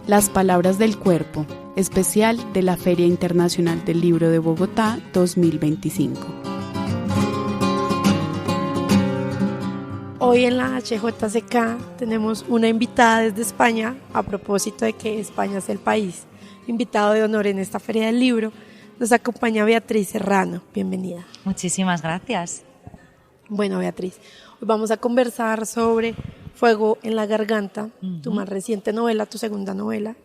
Las palabras del cuerpo, especial de la Feria Internacional del Libro de Bogotá 2025. Hoy en la HJCK tenemos una invitada desde España, a propósito de que España es el país invitado de honor en esta Feria del Libro. Nos acompaña Beatriz Serrano. Bienvenida. Muchísimas gracias. Bueno, Beatriz, hoy vamos a conversar sobre Fuego en la Garganta, tu más reciente novela, tu segunda novela.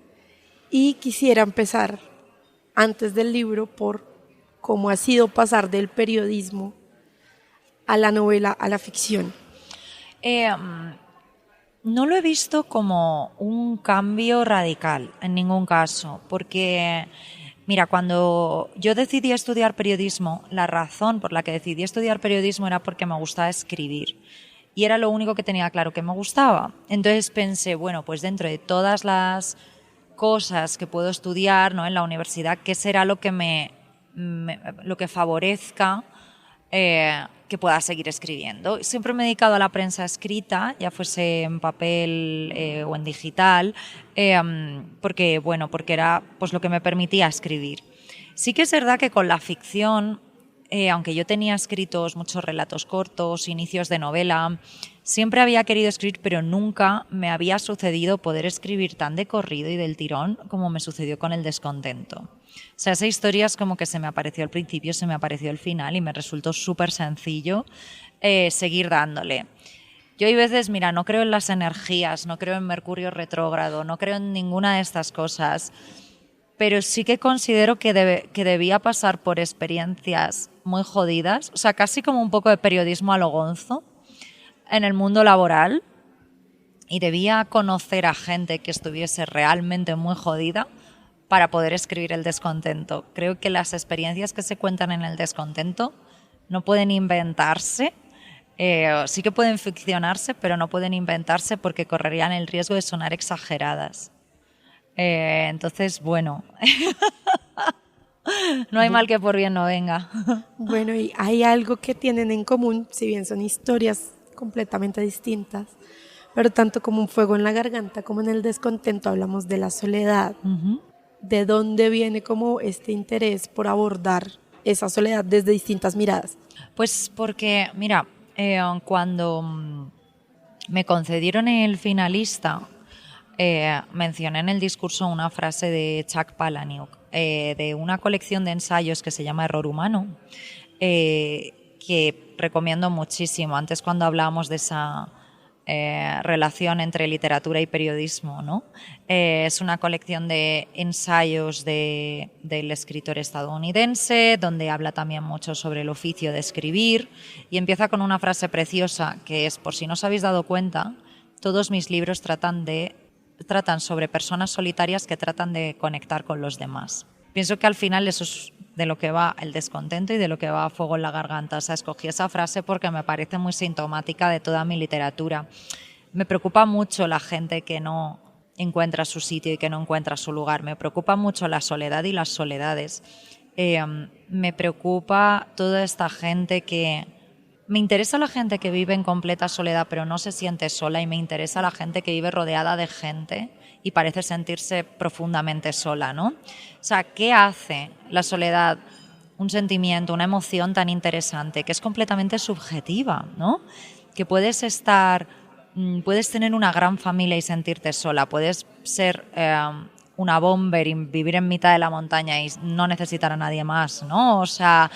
Y quisiera empezar, antes del libro, por cómo ha sido pasar del periodismo a la novela, a la ficción. No lo he visto como un cambio radical en ningún caso, porque mira, cuando yo decidí estudiar periodismo, la razón por la que decidí estudiar periodismo era porque me gustaba escribir y era lo único que tenía claro que me gustaba. Entonces pensé, bueno, pues dentro de todas las cosas que puedo estudiar, ¿no?, en la universidad, ¿qué será lo que lo que favorezca que pueda seguir escribiendo? Siempre me he dedicado a la prensa escrita, ya fuese en papel o en digital, porque era pues lo que me permitía escribir. Sí que es verdad que con la ficción, aunque yo tenía escritos muchos relatos cortos, inicios de novela, siempre había querido escribir, pero nunca me había sucedido poder escribir tan de corrido y del tirón como me sucedió con El Descontento. O sea, esa historia es como que se me apareció al principio, se me apareció al final y me resultó súper sencillo seguir dándole. Yo hay veces, mira, no creo en las energías, no creo en Mercurio retrógrado, no creo en ninguna de estas cosas, pero sí que considero que debía pasar por experiencias muy jodidas, o sea, casi como un poco de periodismo a lo Gonzo en el mundo laboral, y debía conocer a gente que estuviese realmente muy jodida para poder escribir El Descontento. Creo que las experiencias que se cuentan en El Descontento no pueden inventarse, sí que pueden ficcionarse, pero no pueden inventarse porque correrían el riesgo de sonar exageradas. Entonces, bueno, no hay mal que por bien no venga. Bueno, y hay algo que tienen en común, si bien son historias completamente distintas, pero tanto como en Fuego en la Garganta como en El Descontento hablamos de la soledad. ¿De dónde viene como este interés por abordar esa soledad desde distintas miradas? Pues porque, mira, cuando me concedieron el finalista, mencioné en el discurso una frase de Chuck Palahniuk, de una colección de ensayos que se llama Error Humano, que recomiendo muchísimo. Antes, cuando hablábamos de esa relación entre literatura y periodismo, ¿no? Es una colección de ensayos del escritor estadounidense, donde habla también mucho sobre el oficio de escribir, y empieza con una frase preciosa que es: por si no os habéis dado cuenta, todos mis libros tratan sobre personas solitarias que tratan de conectar con los demás. Pienso que al final eso es de lo que va El Descontento y de lo que va Fuego en la Garganta. O sea, escogí esa frase porque me parece muy sintomática de toda mi literatura. Me preocupa mucho la gente que no encuentra su sitio y que no encuentra su lugar. Me preocupa mucho la soledad y las soledades. Me preocupa toda esta gente que... Me interesa la gente que vive en completa soledad pero no se siente sola, y me interesa la gente que vive rodeada de gente y parece sentirse profundamente sola, ¿no? O sea, ¿qué hace la soledad un sentimiento, una emoción tan interesante que es completamente subjetiva, ¿no? Que puedes tener una gran familia y sentirte sola, puedes ser una bomber y vivir en mitad de la montaña y no necesitar a nadie más, ¿no? O sea...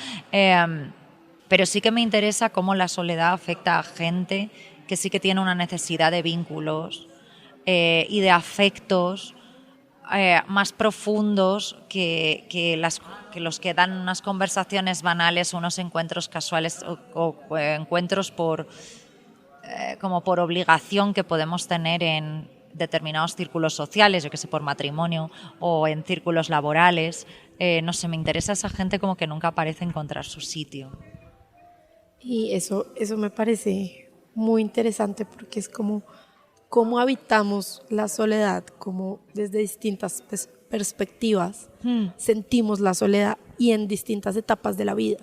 pero sí que me interesa cómo la soledad afecta a gente que sí que tiene una necesidad de vínculos y de afectos más profundos que los que dan unas conversaciones banales o unos encuentros casuales o encuentros como por obligación que podemos tener en determinados círculos sociales, yo que sé, por matrimonio o en círculos laborales. No sé, me interesa esa gente como que nunca parece encontrar su sitio. Y eso me parece muy interesante porque es como cómo habitamos la soledad, como desde distintas perspectivas sentimos la soledad y en distintas etapas de la vida.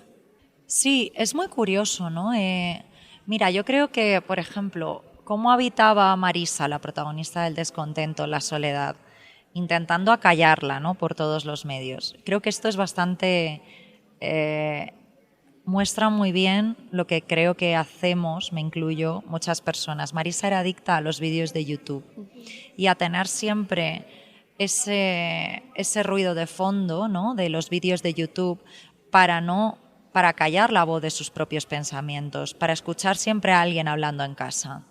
Sí, es muy curioso, ¿no? Mira, yo creo que, por ejemplo, cómo habitaba Marisa, la protagonista del descontento, la soledad, intentando acallarla, ¿no? Por todos los medios. Creo que esto es bastante... muestra muy bien lo que creo que hacemos, me incluyo, muchas personas. Marisa era adicta a los vídeos de YouTube y a tener siempre ese ruido de fondo, ¿no? De los vídeos de YouTube para callar la voz de sus propios pensamientos, para escuchar siempre a alguien hablando en casa.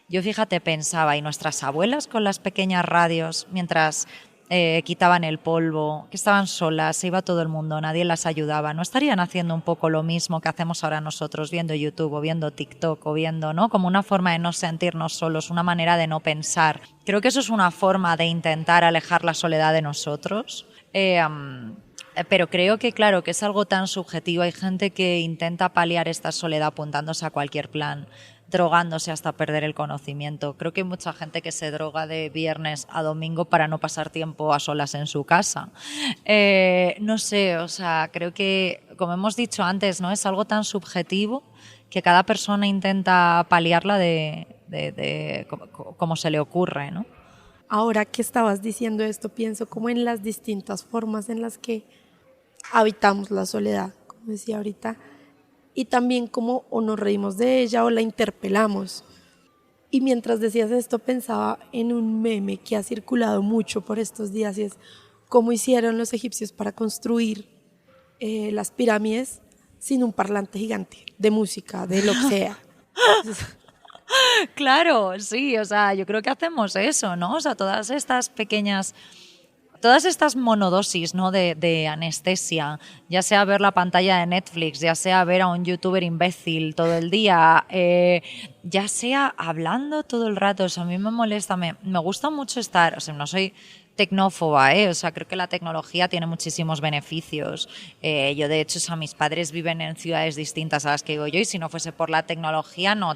Yo, fíjate, pensaba, y nuestras abuelas con las pequeñas radios, mientras quitaban el polvo, que estaban solas, se iba todo el mundo, nadie las ayudaba, ¿no estarían haciendo un poco lo mismo que hacemos ahora nosotros, viendo YouTube o viendo TikTok o viendo, ¿no? Como una forma de no sentirnos solos, una manera de no pensar. Creo que eso es una forma de intentar alejar la soledad de nosotros. Pero creo que, claro, que es algo tan subjetivo. Hay gente que intenta paliar esta soledad apuntándose a cualquier plan, drogándose hasta perder el conocimiento. Creo que hay mucha gente que se droga de viernes a domingo para no pasar tiempo a solas en su casa. No sé, o sea, creo que, como hemos dicho antes, ¿no? Es algo tan subjetivo que cada persona intenta paliarla de como se le ocurre, ¿no? Ahora que estabas diciendo esto, pienso como en las distintas formas en las que habitamos la soledad, como decía ahorita, y también como o nos reímos de ella o la interpelamos. Y mientras decías esto pensaba en un meme que ha circulado mucho por estos días y es cómo hicieron los egipcios para construir las pirámides sin un parlante gigante de música, de lo que sea. Claro, sí, o sea, yo creo que hacemos eso, ¿no? O sea, todas estas monodosis, ¿no? de anestesia, ya sea ver la pantalla de Netflix, ya sea ver a un youtuber imbécil todo el día, ya sea hablando todo el rato, o sea, a mí me molesta, me gusta mucho estar, o sea, no soy tecnófoba, o sea, creo que la tecnología tiene muchísimos beneficios. Yo, de hecho, o sea, mis padres viven en ciudades distintas a las que vivo yo y si no fuese por la tecnología no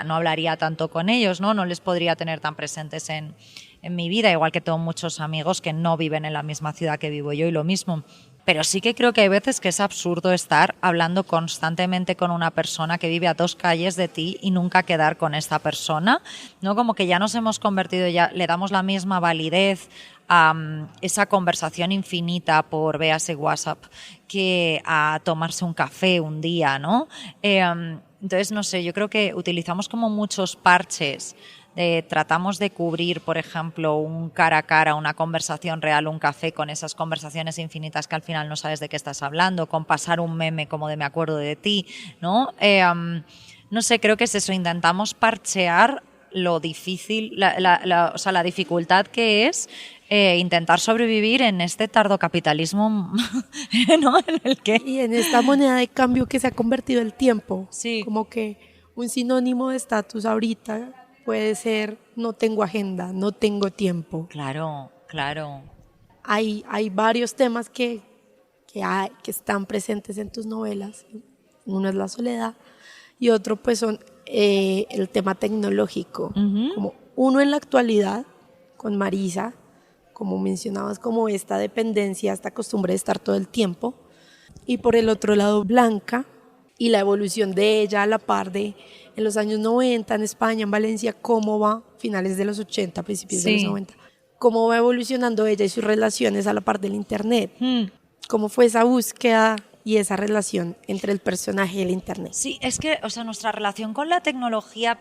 hablaría tanto con ellos, no les podría tener tan presentes en mi vida, igual que tengo muchos amigos que no viven en la misma ciudad que vivo yo y lo mismo. Pero sí que creo que hay veces que es absurdo estar hablando constantemente con una persona que vive a 2 calles de ti y nunca quedar con esta persona, ¿no? Como que ya nos hemos convertido, ya le damos la misma validez a esa conversación infinita por véase WhatsApp que a tomarse un café un día, ¿no? Entonces, no sé, yo creo que utilizamos como muchos parches. Tratamos de cubrir, por ejemplo, un cara a cara, una conversación real, un café con esas conversaciones infinitas que al final no sabes de qué estás hablando, con pasar un meme como de me acuerdo de ti, ¿no? No sé, creo que es eso, intentamos parchear lo difícil, o sea, la dificultad que es intentar sobrevivir en este tardocapitalismo, ¿no? En el que... Y en esta moneda de cambio que se ha convertido el tiempo, sí. Como que un sinónimo de estatus ahorita puede ser no tengo agenda, no tengo tiempo. Claro, claro. Hay varios temas que están presentes en tus novelas. Uno es la soledad y otro pues son el tema tecnológico. Como uno en la actualidad con Marisa, como mencionabas, como esta dependencia, esta costumbre de estar todo el tiempo. Y por el otro lado Blanca y la evolución de ella a la par de en los años 90 en España, en Valencia, cómo va, finales de los 80, principios de los 90, cómo va evolucionando ella y sus relaciones a la par del internet, cómo fue esa búsqueda y esa relación entre el personaje y el internet. Sí, es que, o sea, nuestra relación con la tecnología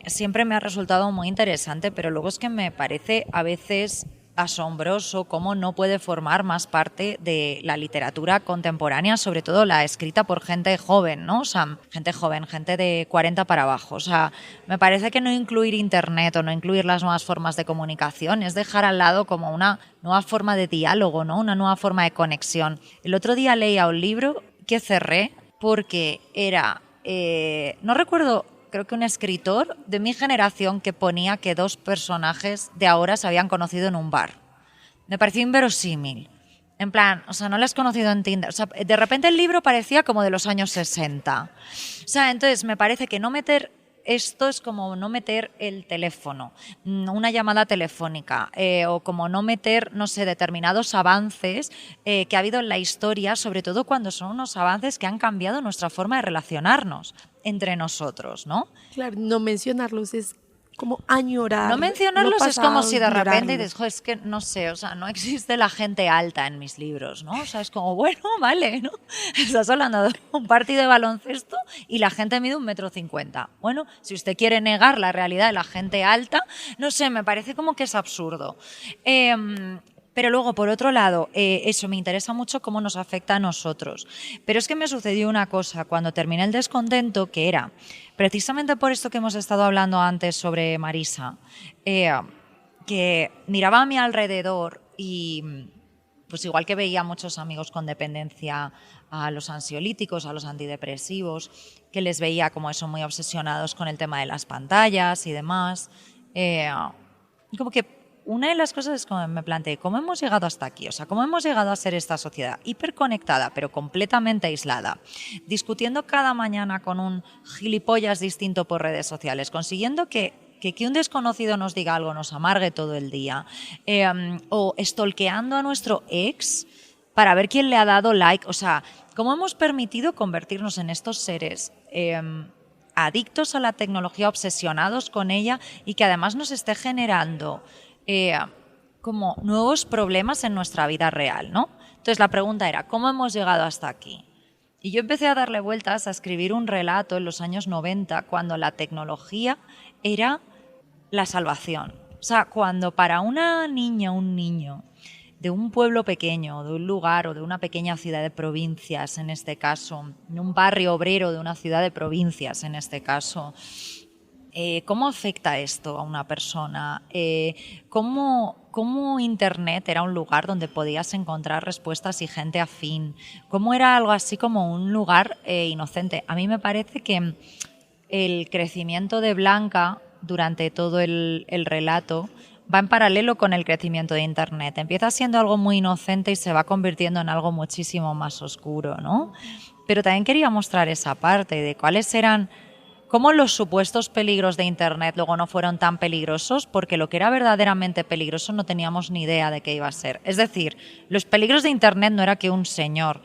siempre me ha resultado muy interesante, pero luego es que me parece a veces asombroso cómo no puede formar más parte de la literatura contemporánea, sobre todo la escrita por gente joven, ¿no? O sea, gente joven, gente de 40 para abajo. O sea, me parece que no incluir internet o no incluir las nuevas formas de comunicación es dejar al lado como una nueva forma de diálogo, ¿no? Una nueva forma de conexión. El otro día leía un libro que cerré porque era, no recuerdo, creo que un escritor de mi generación que ponía que 2 personajes de ahora se habían conocido en un bar. Me pareció inverosímil. En plan, o sea, no lo has conocido en Tinder. O sea, de repente el libro parecía como de los años 60. O sea, entonces me parece que no meter esto es como no meter el teléfono, una llamada telefónica, o como no meter, no sé, determinados avances que ha habido en la historia, sobre todo cuando son unos avances que han cambiado nuestra forma de relacionarnos entre nosotros, ¿no? Claro, no mencionarlos es como añorar. No mencionarlos lo es como pasado, si de repente ignorarlos. dices, "Jo, es que no sé, o sea, no existe la gente alta en mis libros, ¿no? O sea, es como, bueno, vale, ¿no? Estás hablando de un partido de baloncesto y la gente mide 1,50 m. Bueno, si usted quiere negar la realidad de la gente alta, no sé, me parece como que es absurdo. Pero luego, por otro lado, eso me interesa mucho cómo nos afecta a nosotros. Pero es que me sucedió una cosa cuando terminé el descontento, que era, precisamente por esto que hemos estado hablando antes sobre Marisa, que miraba a mi alrededor y, pues igual que veía a muchos amigos con dependencia a los ansiolíticos, a los antidepresivos, que les veía como eso muy obsesionados con el tema de las pantallas y demás, como que una de las cosas es como me planteé, ¿cómo hemos llegado hasta aquí? O sea, ¿cómo hemos llegado a ser esta sociedad hiperconectada, pero completamente aislada? Discutiendo cada mañana con un gilipollas distinto por redes sociales, consiguiendo que un desconocido nos diga algo nos amargue todo el día, o stalkeando a nuestro ex para ver quién le ha dado like. O sea, ¿cómo hemos permitido convertirnos en estos seres adictos a la tecnología, obsesionados con ella y que además nos esté generando como nuevos problemas en nuestra vida real, ¿no? Entonces la pregunta era, ¿cómo hemos llegado hasta aquí? Y yo empecé a darle vueltas, a escribir un relato en los años 90, cuando la tecnología era la salvación. O sea, cuando para una niña, un niño de un pueblo pequeño, de un lugar o de una pequeña ciudad de provincias, en este caso, en un barrio obrero de una ciudad de provincias, en este caso, ¿cómo afecta esto a una persona? ¿Cómo Internet era un lugar donde podías encontrar respuestas y gente afín? ¿Cómo era algo así como un lugar inocente? A mí me parece que el crecimiento de Blanca durante todo el relato va en paralelo con el crecimiento de Internet. Empieza siendo algo muy inocente y se va convirtiendo en algo muchísimo más oscuro, ¿no? Pero también quería mostrar esa parte de cuáles eran, cómo los supuestos peligros de Internet luego no fueron tan peligrosos, porque lo que era verdaderamente peligroso no teníamos ni idea de qué iba a ser. Es decir, los peligros de Internet no era que un señor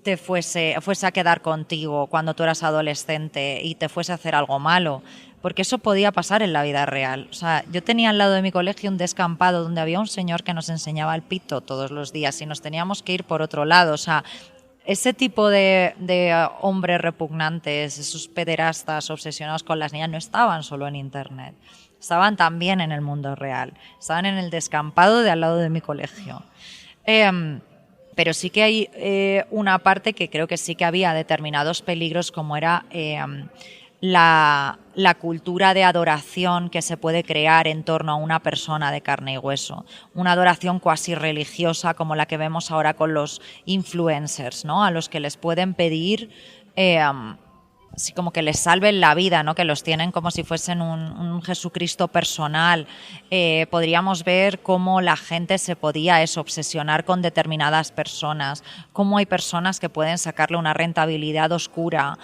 te fuese a quedar contigo cuando tú eras adolescente y te fuese a hacer algo malo, porque eso podía pasar en la vida real. O sea, yo tenía al lado de mi colegio un descampado donde había un señor que nos enseñaba el pito todos los días y nos teníamos que ir por otro lado. O sea, ese tipo de hombres repugnantes, esos pederastas obsesionados con las niñas, no estaban solo en Internet, estaban también en el mundo real, estaban en el descampado de al lado de mi colegio. Pero sí que hay una parte que creo que sí que había determinados peligros, como era la cultura de adoración que se puede crear en torno a una persona de carne y hueso, una adoración cuasi religiosa como la que vemos ahora con los influencers, ¿no? A los que les pueden pedir así como que les salven la vida, ¿no? Que los tienen como si fuesen un Jesucristo personal. Podríamos ver cómo la gente se podía obsesionar con determinadas personas, cómo hay personas que pueden sacarle una rentabilidad oscura.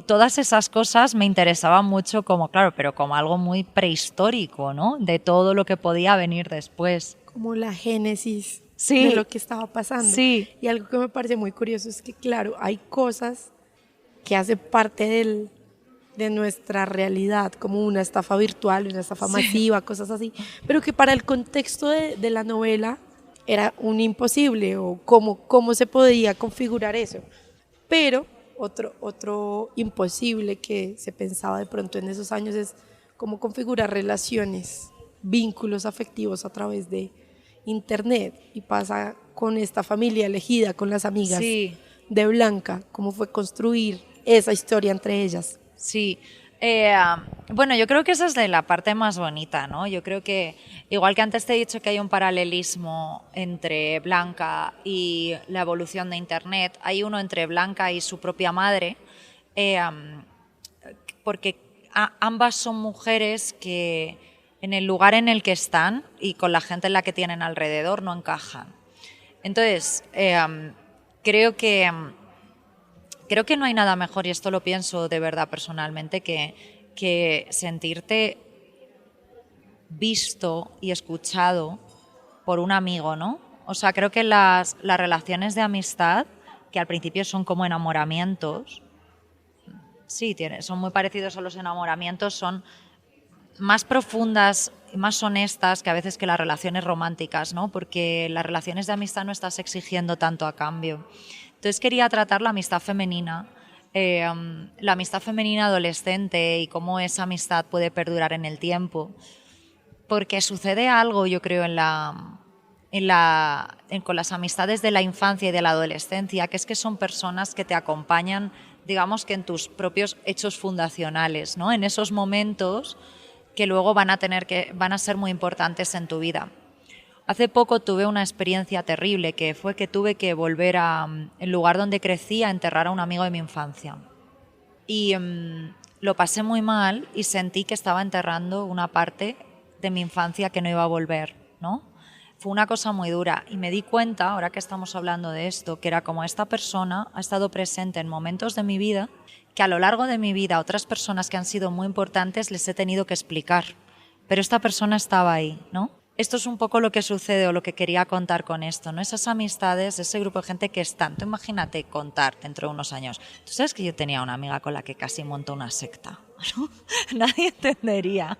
Todas esas cosas me interesaban mucho como, claro, pero como algo muy prehistórico, ¿no? De todo lo que podía venir después. Como la génesis Sí. de lo que estaba pasando. Sí. Y algo que me parece muy curioso es que, claro, hay cosas que hacen parte de nuestra realidad, como una estafa virtual, una estafa masiva, cosas así, pero que para el contexto de la novela era un imposible, o cómo se podía configurar eso. Pero otro imposible que se pensaba de pronto en esos años es cómo configurar relaciones, vínculos afectivos a través de Internet. Y pasa con esta familia elegida, con las amigas de Blanca, cómo fue construir esa historia entre ellas. Sí, bueno, yo creo que esa es de la parte más bonita, ¿no? Yo creo que, igual que antes te he dicho que hay un paralelismo entre Blanca y la evolución de Internet, hay uno entre Blanca y su propia madre, porque ambas son mujeres que en el lugar en el que están y con la gente en la que tienen alrededor no encajan. Entonces, creo que no hay nada mejor, y esto lo pienso de verdad personalmente, que que sentirte visto y escuchado por un amigo, ¿no? O sea, creo que las relaciones de amistad, que al principio son como enamoramientos, sí, son muy parecidos a los enamoramientos, son más profundas y más honestas que a veces que las relaciones románticas, ¿no? Porque las relaciones de amistad no estás exigiendo tanto a cambio. Entonces quería tratar la amistad femenina, adolescente y cómo esa amistad puede perdurar en el tiempo. Porque sucede algo, yo creo, con las amistades de la infancia y de la adolescencia, que es que son personas que te acompañan, digamos que en tus propios hechos fundacionales, ¿no? En esos momentos que luego van a ser muy importantes en tu vida. Hace poco tuve una experiencia terrible, que fue que tuve que volver al lugar donde crecí a enterrar a un amigo de mi infancia. Y lo pasé muy mal y sentí que estaba enterrando una parte de mi infancia que no iba a volver, ¿no? Fue una cosa muy dura y me di cuenta, ahora que estamos hablando de esto, que era como esta persona ha estado presente en momentos de mi vida que a lo largo de mi vida otras personas que han sido muy importantes les he tenido que explicar, pero esta persona estaba ahí, ¿no? Esto es un poco lo que sucede o lo que quería contar con esto, ¿no? Esas amistades, ese grupo de gente que están. Tú imagínate contar dentro de unos años. Tú sabes que yo tenía una amiga con la que casi montó una secta, ¿no? Nadie entendería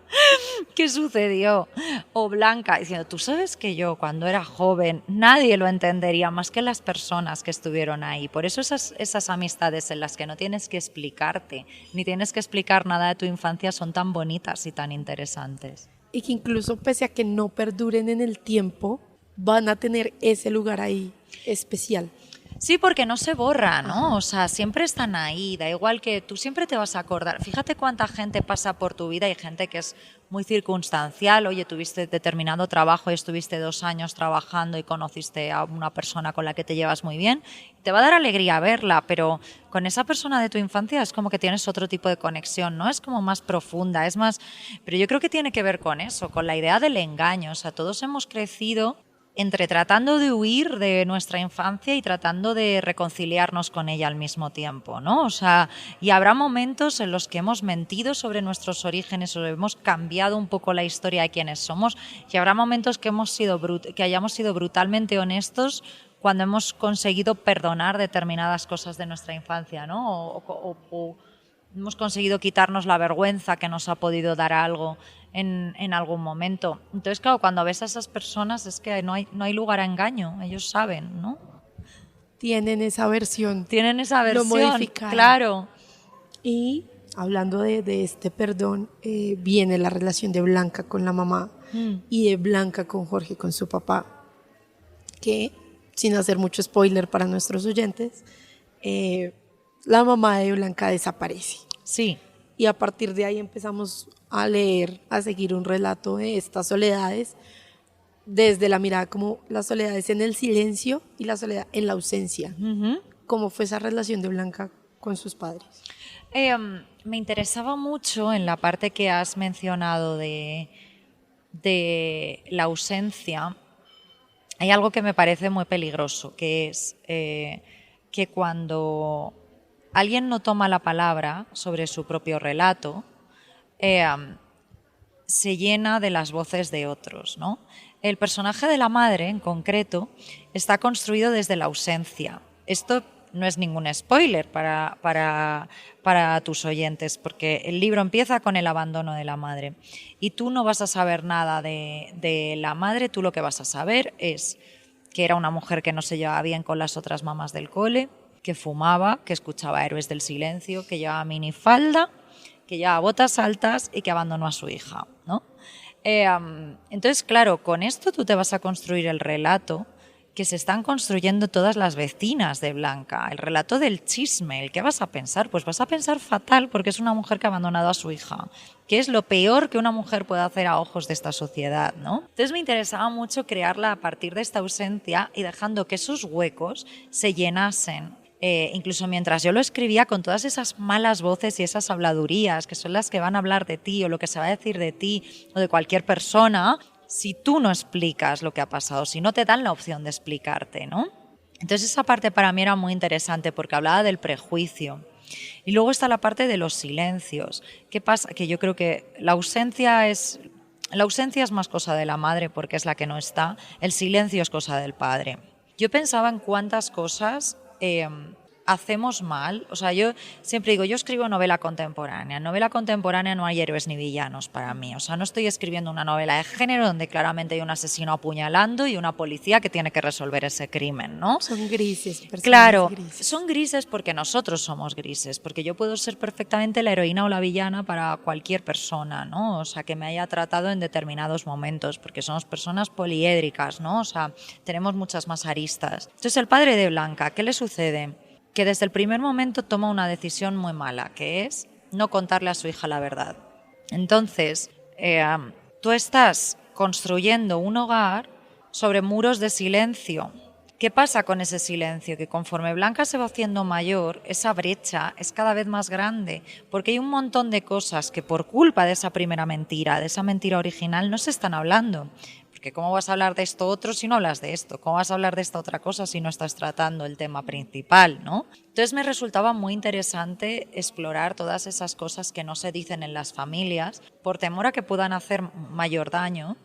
qué sucedió. O Blanca diciendo, tú sabes que yo cuando era joven nadie lo entendería más que las personas que estuvieron ahí. Por eso esas amistades en las que no tienes que explicarte, ni tienes que explicar nada de tu infancia son tan bonitas y tan interesantes. Y que incluso pese a que no perduren en el tiempo, van a tener ese lugar ahí especial. Sí, porque no se borra, ¿no? O sea, siempre están ahí, da igual que tú siempre te vas a acordar. Fíjate cuánta gente pasa por tu vida y gente que es muy circunstancial. Oye, tuviste determinado trabajo y estuviste 2 años trabajando y conociste a una persona con la que te llevas muy bien. Te va a dar alegría verla, pero con esa persona de tu infancia es como que tienes otro tipo de conexión, ¿no? Es como más profunda, es más... Pero yo creo que tiene que ver con eso, con la idea del engaño. O sea, todos hemos crecido entre tratando de huir de nuestra infancia y tratando de reconciliarnos con ella al mismo tiempo, ¿no? O sea, y habrá momentos en los que hemos mentido sobre nuestros orígenes o hemos cambiado un poco la historia de quiénes somos, y habrá momentos que hayamos sido brutalmente honestos cuando hemos conseguido perdonar determinadas cosas de nuestra infancia, ¿no? O hemos conseguido quitarnos la vergüenza que nos ha podido dar algo en algún momento. Entonces, claro, cuando ves a esas personas es que no hay lugar a engaño, ellos saben, ¿no? Tienen esa versión. Lo modificaron. Claro. Y hablando de este perdón, viene la relación de Blanca con la mamá y de Blanca con Jorge, con su papá, que, sin hacer mucho spoiler para nuestros oyentes, la mamá de Blanca desaparece. Sí. Y a partir de ahí empezamos a leer, a seguir un relato de estas soledades, desde la mirada como las soledades en el silencio y la soledad en la ausencia. ¿Cómo fue esa relación de Blanca con sus padres? Me interesaba mucho en la parte que has mencionado de la ausencia. Hay algo que me parece muy peligroso, que es que cuando alguien no toma la palabra sobre su propio relato, se llena de las voces de otros, ¿no? El personaje de la madre, en concreto, está construido desde la ausencia. Esto no es ningún spoiler para tus oyentes, porque el libro empieza con el abandono de la madre. Y tú no vas a saber nada de la madre, tú lo que vas a saber es que era una mujer que no se llevaba bien con las otras mamás del cole, que fumaba, que escuchaba Héroes del Silencio, que llevaba minifalda, que llevaba botas altas y que abandonó a su hija, ¿no? Entonces, claro, con esto tú te vas a construir el relato que se están construyendo todas las vecinas de Blanca, el relato del chisme. ¿El qué vas a pensar? Pues vas a pensar fatal, porque es una mujer que ha abandonado a su hija, que es lo peor que una mujer puede hacer a ojos de esta sociedad, ¿no? Entonces me interesaba mucho crearla a partir de esta ausencia y dejando que esos huecos se llenasen. Incluso mientras yo lo escribía, con todas esas malas voces y esas habladurías que son las que van a hablar de ti o lo que se va a decir de ti o de cualquier persona, si tú no explicas lo que ha pasado, si no te dan la opción de explicarte, ¿no? Entonces esa parte para mí era muy interesante porque hablaba del prejuicio. Y luego está la parte de los silencios. ¿Qué pasa? Que yo creo que la ausencia es más cosa de la madre porque es la que no está, el silencio es cosa del padre. Yo pensaba en cuántas cosas hacemos mal. O sea, yo siempre digo, yo escribo novela contemporánea. En novela contemporánea no hay héroes ni villanos para mí. O sea, no estoy escribiendo una novela de género donde claramente hay un asesino apuñalando y una policía que tiene que resolver ese crimen, ¿no? Son grises. Claro, grises. son grises porque nosotros somos grises, porque yo puedo ser perfectamente la heroína o la villana para cualquier persona, ¿no? O sea, que me haya tratado en determinados momentos, porque somos personas poliédricas, ¿no? O sea, tenemos muchas más aristas. Entonces, el padre de Blanca, ¿qué le sucede? Que desde el primer momento toma una decisión muy mala, que es no contarle a su hija la verdad. Entonces, tú estás construyendo un hogar sobre muros de silencio. ¿Qué pasa con ese silencio? Que conforme Blanca se va haciendo mayor, esa brecha es cada vez más grande, porque hay un montón de cosas que por culpa de esa primera mentira, de esa mentira original, no se están hablando. Porque ¿cómo vas a hablar de esto otro si no hablas de esto? ¿Cómo vas a hablar de esta otra cosa si no estás tratando el tema principal, ¿no? Entonces me resultaba muy interesante explorar todas esas cosas que no se dicen en las familias por temor a que puedan hacer mayor daño,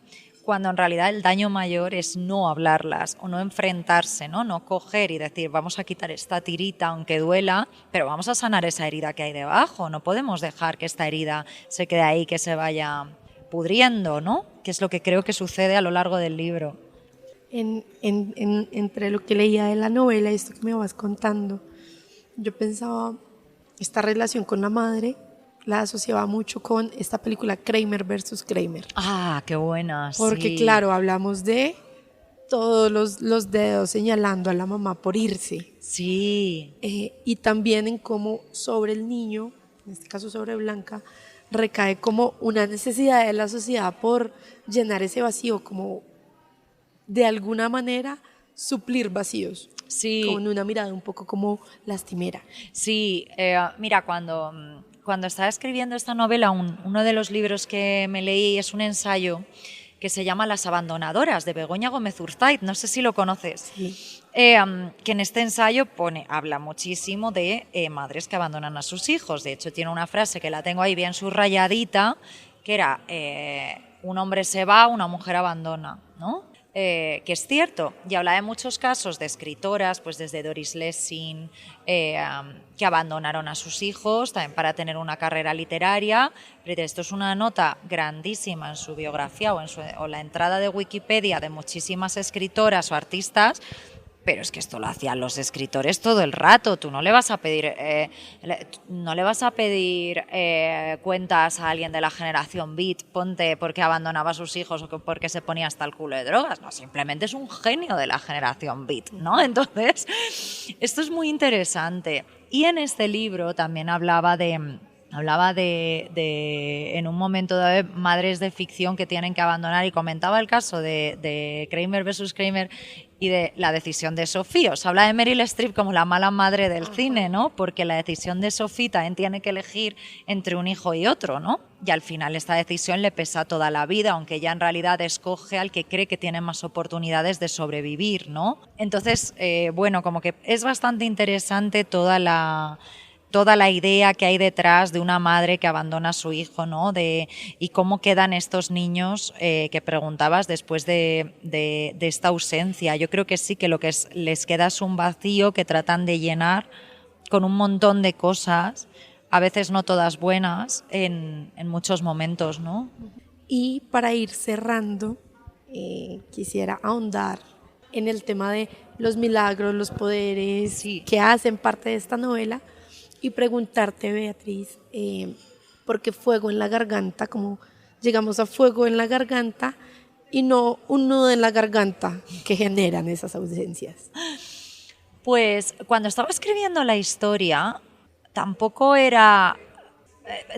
cuando en realidad el daño mayor es no hablarlas o no enfrentarse, no coger y decir vamos a quitar esta tirita aunque duela, pero vamos a sanar esa herida que hay debajo. No podemos dejar que esta herida se quede ahí, que se vaya pudriendo, ¿no? Que es lo que creo que sucede a lo largo del libro. Entre lo que leía de la novela y esto que me vas contando, yo pensaba, esta relación con la madre la asociaba mucho con esta película Kramer versus Kramer. Ah, qué buena, porque sí. Claro, hablamos de todos los dedos señalando a la mamá por irse. Sí. Y también en cómo sobre el niño, en este caso sobre Blanca, recae como una necesidad de la sociedad por llenar ese vacío, como de alguna manera suplir vacíos. Sí. Con una mirada un poco como lastimera. Sí, mira, cuando estaba escribiendo esta novela, uno de los libros que me leí es un ensayo que se llama Las abandonadoras, de Begoña Gómez Urzaiz, no sé si lo conoces. Sí. Que en este ensayo habla muchísimo de madres que abandonan a sus hijos. De hecho, tiene una frase que la tengo ahí bien subrayadita, que era un hombre se va, una mujer abandona, ¿no? Que es cierto, y habla de muchos casos de escritoras, pues desde Doris Lessing, que abandonaron a sus hijos también para tener una carrera literaria. Pero esto es una nota grandísima en su biografía o la entrada de Wikipedia de muchísimas escritoras o artistas. Pero es que esto lo hacían los escritores todo el rato. Tú no le vas a pedir, cuentas a alguien de la generación Beat, ponte por qué abandonaba a sus hijos o por qué se ponía hasta el culo de drogas. No, simplemente es un genio de la generación Beat, ¿no? Entonces, esto es muy interesante. Y en este libro también hablaba de en un momento de madres de ficción que tienen que abandonar, y comentaba el caso de Kramer versus Kramer y de la decisión de Sophie. Os habla de Meryl Streep como la mala madre del cine, ¿no? Porque la decisión de Sophie también tiene que elegir entre un hijo y otro, ¿no? Y al final esta decisión le pesa toda la vida, aunque ella en realidad escoge al que cree que tiene más oportunidades de sobrevivir, ¿no? Entonces, bueno, como que es bastante interesante toda la idea que hay detrás de una madre que abandona a su hijo, ¿no? Y cómo quedan estos niños que preguntabas después de esta ausencia. Yo creo que sí, que lo que les queda es un vacío que tratan de llenar con un montón de cosas, a veces no todas buenas, en muchos momentos, ¿no? Y para ir cerrando, quisiera ahondar en el tema de los milagros, los poderes, sí, que hacen parte de esta novela, y preguntarte, Beatriz, ¿por qué fuego en la garganta? ¿Cómo llegamos a fuego en la garganta y no un nudo en la garganta que generan esas ausencias? Pues cuando estaba escribiendo la historia, tampoco era...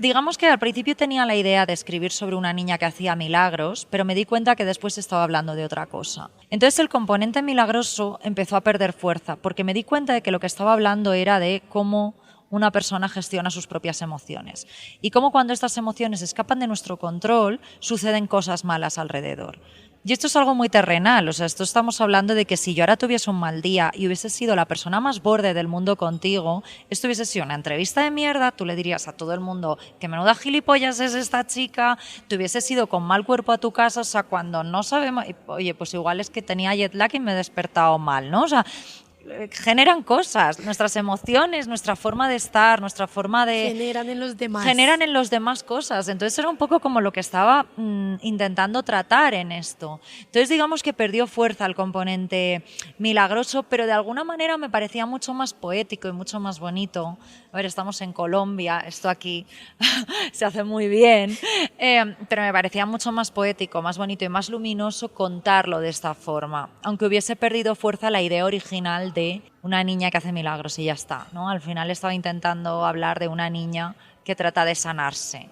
digamos que al principio tenía la idea de escribir sobre una niña que hacía milagros, pero me di cuenta que después estaba hablando de otra cosa. Entonces el componente milagroso empezó a perder fuerza, porque me di cuenta de que lo que estaba hablando era de cómo una persona gestiona sus propias emociones y cómo cuando estas emociones escapan de nuestro control suceden cosas malas alrededor. Y esto es algo muy terrenal, o sea, esto estamos hablando de que si yo ahora tuviese un mal día y hubiese sido la persona más borde del mundo contigo, esto hubiese sido una entrevista de mierda, tú le dirías a todo el mundo que menuda gilipollas es esta chica, te hubieses ido con mal cuerpo a tu casa, o sea, cuando no sabemos, oye, pues igual es que tenía jet lag y me he despertado mal, ¿no? O sea, generan cosas, nuestras emociones, nuestra forma de estar, nuestra forma de... Generan en los demás cosas. Entonces era un poco como lo que estaba intentando tratar en esto. Entonces digamos que perdió fuerza el componente milagroso, pero de alguna manera me parecía mucho más poético y mucho más bonito. A ver, estamos en Colombia, esto aquí se hace muy bien, pero me parecía mucho más poético, más bonito y más luminoso contarlo de esta forma, aunque hubiese perdido fuerza la idea original de una niña que hace milagros y ya está, ¿no? Al final estaba intentando hablar de una niña que trata de sanarse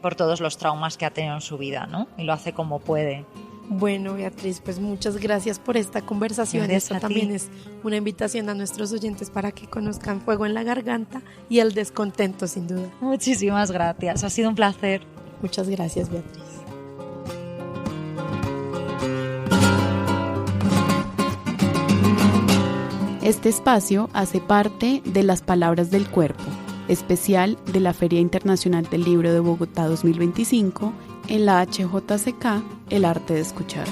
por todos los traumas que ha tenido en su vida, ¿no? Y lo hace como puede. Bueno, Beatriz, pues muchas gracias por esta conversación. Esta también es una invitación a nuestros oyentes para que conozcan Fuego en la Garganta y el descontento, sin duda. Muchísimas gracias, ha sido un placer. Muchas gracias, Beatriz. Este espacio hace parte de Las Palabras del Cuerpo, especial de la Feria Internacional del Libro de Bogotá 2025, en la HJCK, El Arte de Escuchar.